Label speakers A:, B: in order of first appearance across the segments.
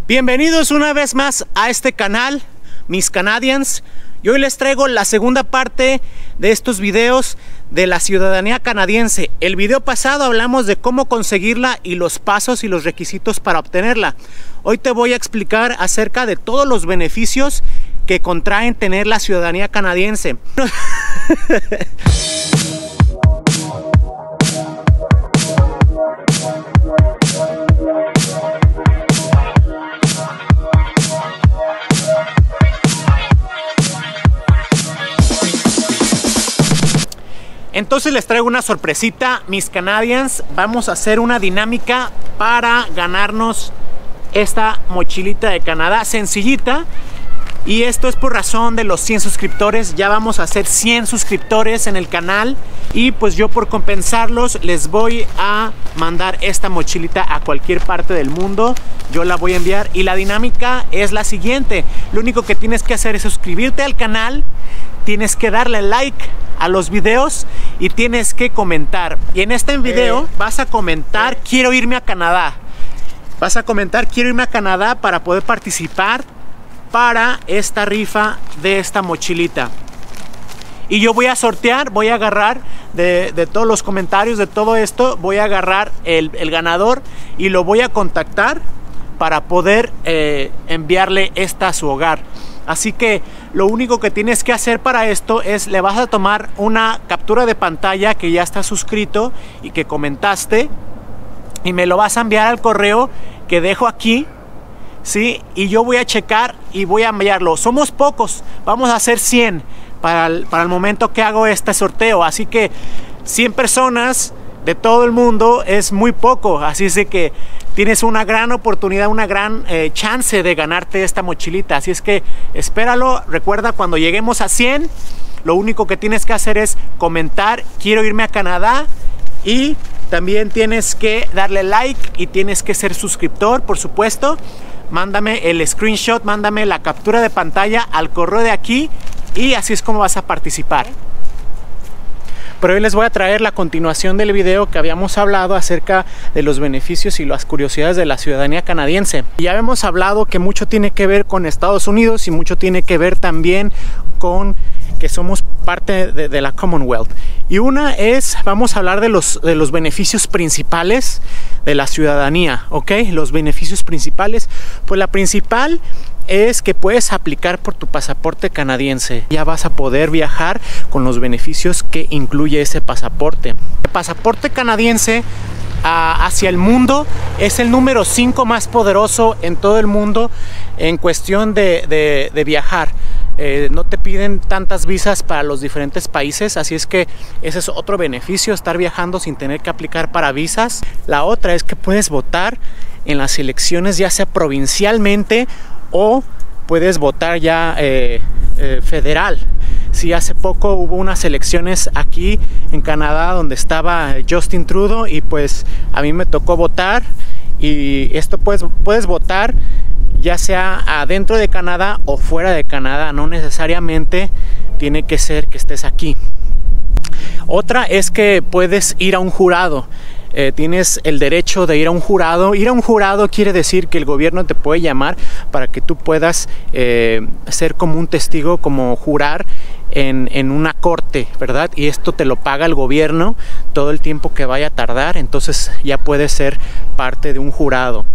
A: Bienvenidos una vez más a este canal, mis Canadians. Y hoy les traigo la segunda parte de estos videos de la ciudadanía canadiense. El video pasado hablamos de cómo conseguirla y los pasos y los requisitos para obtenerla. Hoy te voy a explicar acerca de todos los beneficios que contraen tener la ciudadanía canadiense. Entonces les traigo una sorpresita, mis Canadians. Vamos a hacer una dinámica para ganarnos esta mochilita de Canadá, sencillita. Y esto es por razón de los 100 suscriptores. Ya vamos a hacer 100 suscriptores en el canal. Y pues yo, por compensarlos, les voy a mandar esta mochilita a cualquier parte del mundo. Yo la voy a enviar. Y la dinámica es la siguiente. Lo único que tienes que hacer es suscribirte al canal. Tienes que darle like a los videos y tienes que comentar. Y en este video vas a comentar quiero irme a Canadá. Vas a comentar quiero irme a Canadá para poder participar para esta rifa de esta mochilita. Y yo voy a sortear, voy a agarrar de todos los comentarios de todo esto, voy a agarrar el ganador y lo voy a contactar para poder enviarle esta a su hogar. Así que lo único que tienes que hacer para esto es le vas a tomar una captura de pantalla que ya está suscrito y que comentaste y me lo vas a enviar al correo que dejo aquí, ¿sí? Y yo voy a checar y voy a enviarlo. Somos pocos, vamos a hacer 100 para el momento que hago este sorteo. Así que 100 personas de todo el mundo es muy poco, así es de que tienes una gran oportunidad, una gran chance de ganarte esta mochilita. Así es que espéralo. Recuerda, cuando lleguemos a 100, lo único que tienes que hacer es comentar quiero irme a Canadá, y también tienes que darle like y tienes que ser suscriptor, por supuesto. Mándame el screenshot, mándame la captura de pantalla al correo de aquí y así es como vas a participar. Pero hoy les voy a traer la continuación del video que habíamos hablado acerca de los beneficios y las curiosidades de la ciudadanía canadiense. Ya hemos hablado que mucho tiene que ver con Estados Unidos y mucho tiene que ver también con que somos parte de la Commonwealth. Y una es, vamos a hablar de los beneficios principales de la ciudadanía, ¿ok? Los beneficios principales, pues la principal es que puedes aplicar por tu pasaporte canadiense. Ya vas a poder viajar con los beneficios que incluye ese pasaporte. El pasaporte canadiense hacia el mundo es el número 5 más poderoso en todo el mundo en cuestión de viajar. No te piden tantas visas para los diferentes países, así es que ese es otro beneficio, estar viajando sin tener que aplicar para visas. La otra es que puedes votar en las elecciones, ya sea provincialmente o puedes votar ya federal. Sí, hace poco hubo unas elecciones aquí en Canadá donde estaba Justin Trudeau y pues a mí me tocó votar. Y esto puedes votar ya sea adentro de Canadá o fuera de Canadá, no necesariamente tiene que ser que estés aquí. Otra es que puedes ir a un jurado. Tienes el derecho de ir a un jurado. Ir a un jurado quiere decir que el gobierno te puede llamar para que tú puedas ser como un testigo, como jurar en una corte, ¿verdad? Y esto te lo paga el gobierno todo el tiempo que vaya a tardar, entonces ya puedes ser parte de un jurado.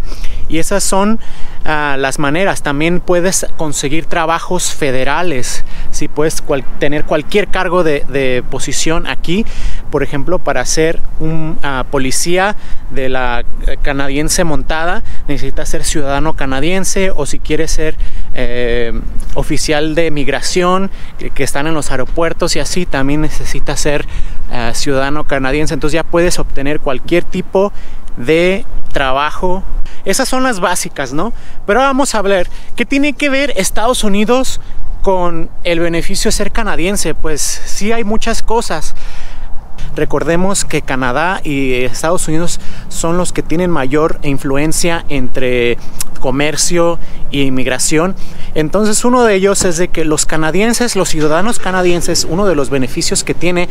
A: Y esas son las maneras. También puedes conseguir trabajos federales. Si puedes tener cualquier cargo de posición aquí, por ejemplo, para ser un policía de la canadiense montada, necesitas ser ciudadano canadiense, o si quieres ser oficial de migración que están en los aeropuertos y así, también necesitas ser ciudadano canadiense. Entonces ya puedes obtener cualquier tipo de trabajo. Esas son las básicas, ¿no? Pero vamos a ver, ¿qué tiene que ver Estados Unidos con el beneficio de ser canadiense? Pues sí, hay muchas cosas. Recordemos que Canadá y Estados Unidos son los que tienen mayor influencia entre comercio e inmigración. Entonces uno de ellos es de que los canadienses, los ciudadanos canadienses, uno de los beneficios que tiene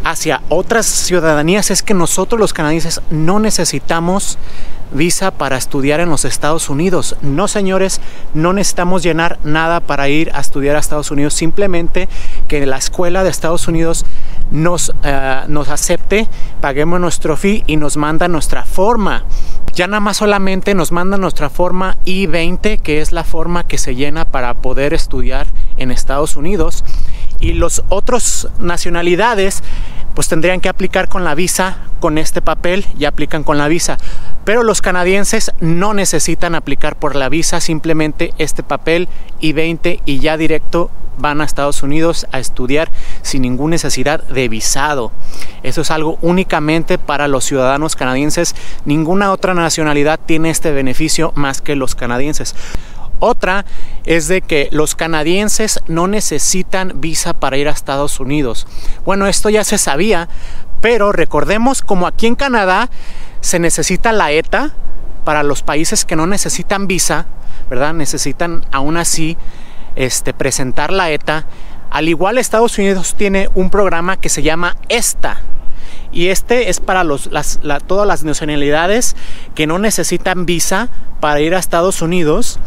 A: hacia otras ciudadanías es que nosotros los canadienses no necesitamos visa para estudiar en los Estados Unidos. No, señores, no necesitamos llenar nada para ir a estudiar a Estados Unidos. Simplemente que la escuela de Estados Unidos nos acepte, paguemos nuestro fee y nos manda nuestra forma. Ya nada más solamente nos mandan nuestra forma I-20, que es la forma que se llena para poder estudiar en Estados Unidos. Y los otros nacionalidades pues tendrían que aplicar con la visa, con este papel y aplican con la visa. Pero los canadienses no necesitan aplicar por la visa, simplemente este papel I-20 y ya directo van a Estados Unidos a estudiar sin ninguna necesidad de visado. Eso es algo únicamente para los ciudadanos canadienses. Ninguna otra nacionalidad tiene este beneficio más que los canadienses. Otra es de que los canadienses no necesitan visa para ir a Estados Unidos. Bueno, esto ya se sabía, pero recordemos como aquí en Canadá se necesita la ETA para los países que no necesitan visa, ¿verdad? Necesitan aún así presentar la ETA. Al igual Estados Unidos tiene un programa que se llama ESTA. Y es para todas las nacionalidades que no necesitan visa para ir a Estados Unidos.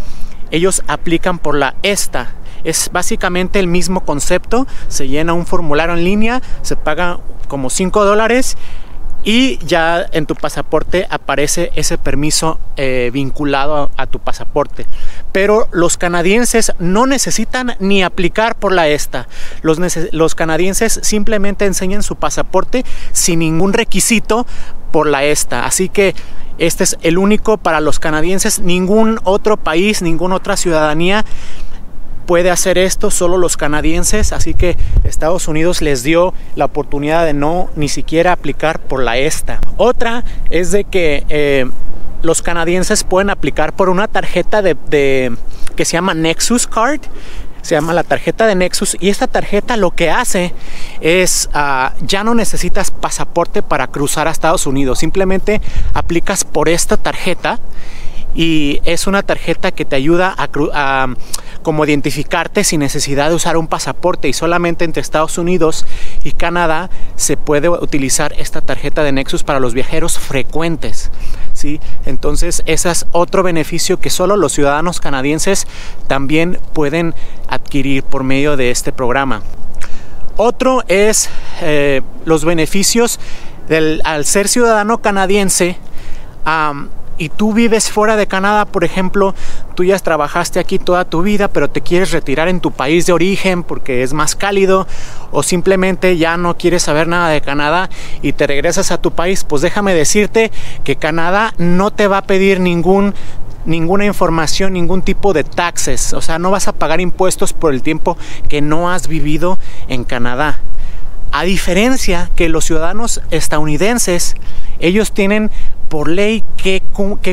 A: Ellos aplican por la ESTA. Es básicamente el mismo concepto. Se llena un formulario en línea, se paga como $5 y ya en tu pasaporte aparece ese permiso vinculado a tu pasaporte. Pero los canadienses no necesitan ni aplicar por la ESTA. Los canadienses simplemente enseñan su pasaporte sin ningún requisito por la ESTA. Así que este es el único para los canadienses. Ningún otro país, ninguna otra ciudadanía puede hacer esto, solo los canadienses. Así que Estados Unidos les dio la oportunidad de no ni siquiera aplicar por la ESTA. Otra es de que los canadienses pueden aplicar por una tarjeta que se llama Nexus Card. Se llama la tarjeta de Nexus, y esta tarjeta lo que hace es ya no necesitas pasaporte para cruzar a Estados Unidos. Simplemente aplicas por esta tarjeta y es una tarjeta que te ayuda a como identificarte sin necesidad de usar un pasaporte, y solamente entre Estados Unidos y Canadá se puede utilizar esta tarjeta de Nexus para los viajeros frecuentes, ¿sí? Entonces ese es otro beneficio que solo los ciudadanos canadienses también pueden adquirir por medio de este programa. Otro es los beneficios al ser ciudadano canadiense. Y tú vives fuera de Canadá, por ejemplo, tú ya trabajaste aquí toda tu vida, pero te quieres retirar en tu país de origen porque es más cálido, o simplemente ya no quieres saber nada de Canadá y te regresas a tu país, pues déjame decirte que Canadá no te va a pedir ninguna información, ningún tipo de taxes. O sea, no vas a pagar impuestos por el tiempo que no has vivido en Canadá. A diferencia que los ciudadanos estadounidenses, ellos tienen por ley que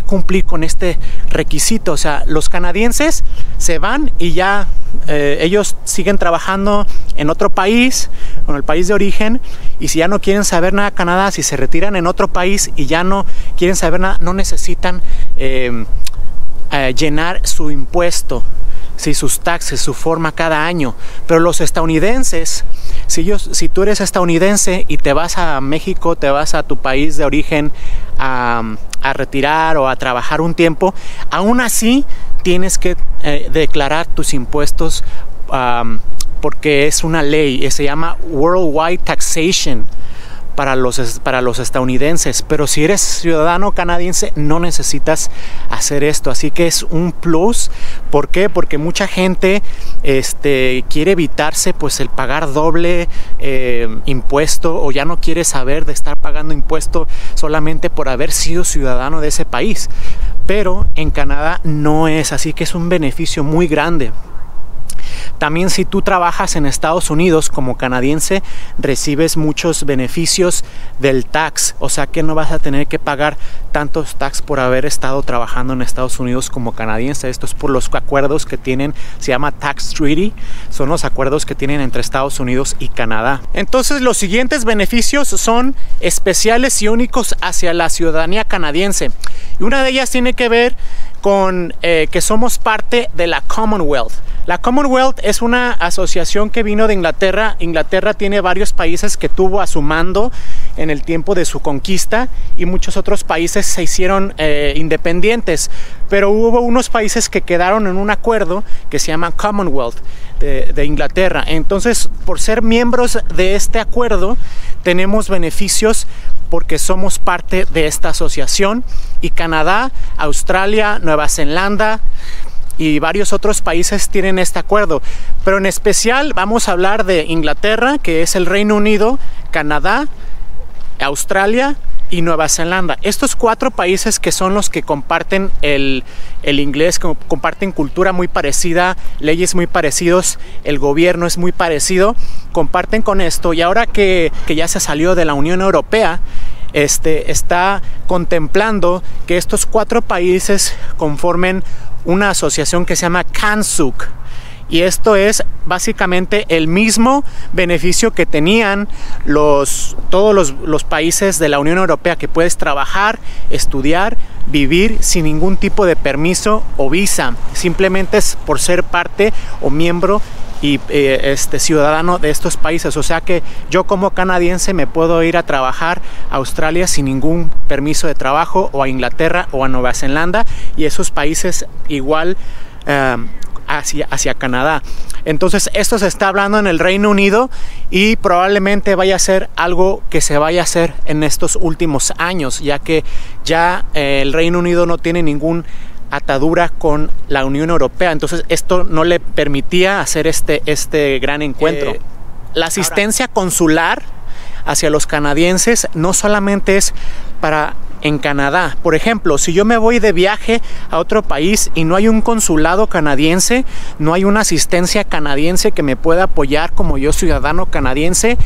A: cumplir con este requisito. O sea, los canadienses se van y ya ellos siguen trabajando en otro país, en el país de origen, y si ya no quieren saber nada de Canadá, si se retiran en otro país y ya no quieren saber nada, no necesitan llenar su impuesto, ¿sí? Sus taxes, su forma cada año. Pero los estadounidenses, si tú eres estadounidense y te vas a México, te vas a tu país de origen a retirar o a trabajar un tiempo, aún así tienes que declarar tus impuestos porque es una ley, se llama Worldwide Taxation para los estadounidenses. Pero si eres ciudadano canadiense no necesitas hacer esto, así que es un plus. ¿Por qué? Porque mucha gente quiere evitarse pues el pagar doble impuesto, o ya no quiere saber de estar pagando impuesto solamente por haber sido ciudadano de ese país. Pero en Canadá no es así, que es un beneficio muy grande. También si tú trabajas en Estados Unidos como canadiense, recibes muchos beneficios del tax. O sea que no vas a tener que pagar tantos tax por haber estado trabajando en Estados Unidos como canadiense. Esto es por los acuerdos que tienen, se llama Tax Treaty. Son los acuerdos que tienen entre Estados Unidos y Canadá. Entonces los siguientes beneficios son especiales y únicos hacia la ciudadanía canadiense. Y una de ellas tiene que ver con que somos parte de la Commonwealth. La Commonwealth es una asociación que vino de Inglaterra. Inglaterra tiene varios países que tuvo a su mando en el tiempo de su conquista y muchos otros países se hicieron independientes, pero hubo unos países que quedaron en un acuerdo que se llama Commonwealth de Inglaterra. Entonces, por ser miembros de este acuerdo, tenemos beneficios porque somos parte de esta asociación, y Canadá, Australia, Nueva Zelanda y varios otros países tienen este acuerdo, pero en especial vamos a hablar de Inglaterra, que es el Reino Unido, Canadá, Australia y Nueva Zelanda. Estos 4 países que son los que comparten el inglés, comparten cultura muy parecida, leyes muy parecidos, el gobierno es muy parecido, comparten con esto, y ahora que ya se salió de la Unión Europea, está contemplando que estos 4 países conformen una asociación que se llama CANSUC, y esto es básicamente el mismo beneficio que tenían todos los países de la Unión Europea, que puedes trabajar, estudiar, vivir sin ningún tipo de permiso o visa, simplemente es por ser parte o miembro y ciudadano de estos países. O sea que yo como canadiense me puedo ir a trabajar a Australia sin ningún permiso de trabajo, o a Inglaterra o a Nueva Zelanda, y esos países igual hacia Canadá. Entonces esto se está hablando en el Reino Unido y probablemente vaya a ser algo que se vaya a hacer en estos últimos años, ya que ya el Reino Unido no tiene ningún atadura con la Unión Europea. Entonces esto no le permitía hacer este gran encuentro. La asistencia consular hacia los canadienses no solamente es para en Canadá. Por ejemplo, si yo me voy de viaje a otro país y no hay un consulado canadiense, no hay una asistencia canadiense que me pueda apoyar como yo ciudadano canadiense,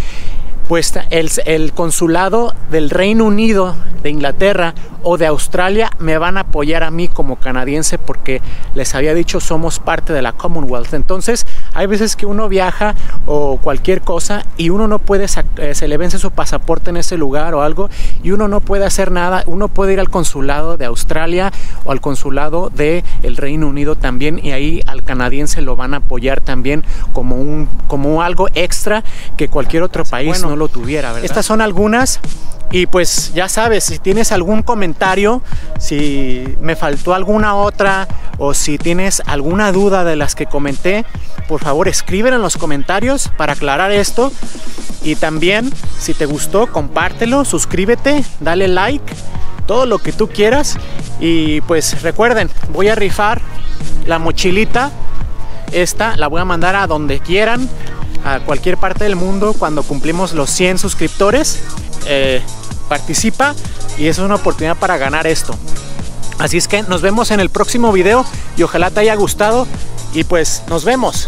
A: pues el consulado del Reino Unido, de Inglaterra o de Australia me van a apoyar a mí como canadiense, porque les había dicho somos parte de la Commonwealth. Entonces hay veces que uno viaja o cualquier cosa y uno no puede, se le vence su pasaporte en ese lugar o algo, y uno no puede hacer nada. Uno puede ir al consulado de Australia o al consulado del Reino Unido también, y ahí al canadiense lo van a apoyar también como algo extra que cualquier otro país no lo tuviera, ¿verdad? Estas son algunas, y pues ya sabes, si tienes algún comentario, si me faltó alguna otra, o si tienes alguna duda de las que comenté, por favor escríbelo en los comentarios para aclarar esto. Y también, si te gustó, compártelo, suscríbete, dale like, todo lo que tú quieras. Y pues recuerden, voy a rifar la mochilita. Esta la voy a mandar a donde quieran, a cualquier parte del mundo, cuando cumplimos los 100 suscriptores. Participa y es una oportunidad para ganar esto. Así es que nos vemos en el próximo video y ojalá te haya gustado, y pues nos vemos.